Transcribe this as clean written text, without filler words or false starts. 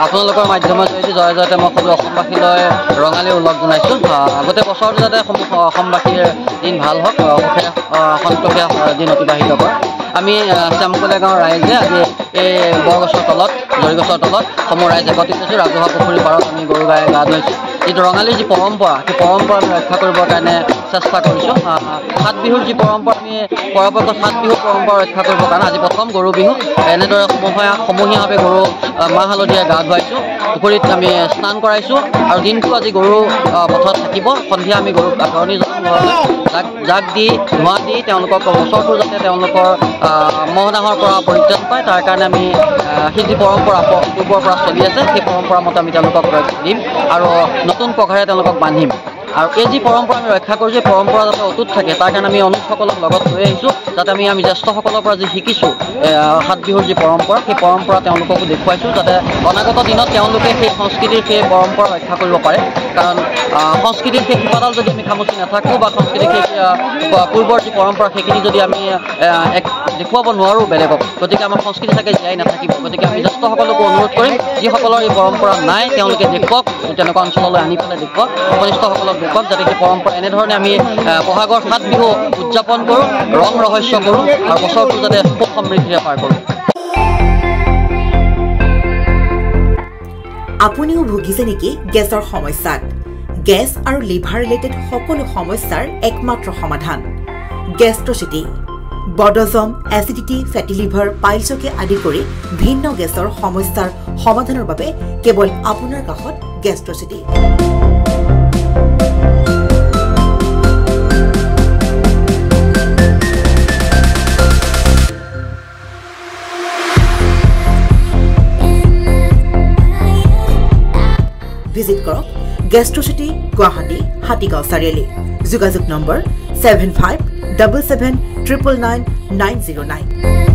আপোনালোকৰ মাধ্যমত যদি জয় জয়তে মই সকলো অসমবাসীলৈ ৰঙালী ওলগ জনাইছোঁ। গোটেই বছৰটো যাতে অসমবাসীৰ দিন ভাল হওক, সুখে সন্তোষে দিন অতিবাহিত কৰক। আমি শ্যামকলীয়া গাঁৱৰ ৰাইজে আজি এই বৰগছৰ তলত, জৰিগছৰ তলত সমূহ ৰাইজ একত্ৰিত হৈছোঁ। ৰাজহুৱা পুখুৰীৰ পাৰত আমি গৰু গাই গা ধুৱাইছোঁ। যিটো ৰঙালীৰ যি পৰম্পৰা, সেই পৰম্পৰা আমি ৰক্ষা কৰিবৰ কাৰণে চেষ্টা কৰিছোঁ। সাত বিহুৰ যি পৰম্পৰা, আমি পৰাপক্ষত সাত বিহুৰ পৰম্পৰা ৰক্ষা কৰিবৰ কাৰণে আজি প্ৰথম গৰু বিহু। এনেদৰে সমূহীয়াভাৱে গৰু মাহ হালধিৰে গা ধুৱাইছোঁ, পুখুৰীত আমি স্নান কৰাইছোঁ আৰু দিনটো আজি গৰু পথত থাকিব। সন্ধিয়া আমি গৰুক আদৰণি জনাই জাক দি ধোঁৱা দি তেওঁলোকক বছৰটো যাতে তেওঁলোকৰ মহ ডাঙৰ পৰা পৰিত্ৰাণ পায়, তাৰ কাৰণে আমি সেই যি পৰম্পৰা পূৰ্বৰ পৰা চলি আছে, সেই পৰম্পৰা মতে আমি তেওঁলোকক দিম আৰু নতুন পঘাৰে তেওঁলোকক বান্ধিম। আৰু এই যি পৰম্পৰা আমি ৰক্ষা কৰিছোঁ, এই পৰম্পৰা যাতে অটুট থাকে, তাৰ কাৰণে আমি অনুজসকলক লগত লৈ আহিছোঁ, যাতে আমি জ্যেষ্ঠসকলৰ পৰা যি শিকিছোঁ সাত বিহুৰ যি পৰম্পৰা, সেই পৰম্পৰা তেওঁলোককো দেখুৱাইছোঁ, যাতে অনাগত দিনত তেওঁলোকে সেই সংস্কৃতিৰ সেই পৰম্পৰা ৰক্ষা কৰিব পাৰে। কাৰণ সংস্কৃতিৰ সেই শিপাডাল যদি আমি খামুচি নাথাকোঁ বা সংস্কৃতিৰ সেই পূৰ্বৰ যি পৰম্পৰা সেইখিনি যদি আমি দেখুৱাব নোৱাৰোঁ বেলেগক, গতিকে আমাৰ সংস্কৃতি চাগে জীয়াই নাথাকিব। গতিকে আমি জ্যেষ্ঠসকলকো অনুৰোধ কৰিম, যিসকলৰ এই পৰম্পৰা নাই তেওঁলোকে দেখুৱাওক, তেনেকুৱা অঞ্চললৈ আনি পেলাই দেখুৱাওক, কনিষ্ঠসকলক দেখুৱাওক, যাতে সেই পৰম্পৰা এনেধৰণে আমি বহাগৰ ৭ বিহু উদযাপন কৰোঁ, ৰং ৰহস্য কৰোঁ আৰু বছৰটো যাতে সুখ সমৃদ্ধিৰে পাৰ কৰোঁ। আপুনিও ভুগিছে নেকি গেছৰ সমস্যাত? গেছ আৰু লিভাৰ ৰিলেটেড সকলো সমস্যাৰ একমাত্ৰ সমাধান গেষ্ট্ৰচিটি। বডজম, এচিডিটি, ফেটি লিভাৰ, পাইলছকে আদি কৰি ভিন্ন গেছৰ সমস্যাৰ সমাধানৰ বাবে কেৱল আপোনাৰ কাষত গেষ্ট্ৰচিটি। ভিজিট কৰক গেষ্ট্ৰচিটি, গুৱাহাটী, হাতীগাঁও চাৰিআলি। যোগাযোগ নম্বৰ 7577999909।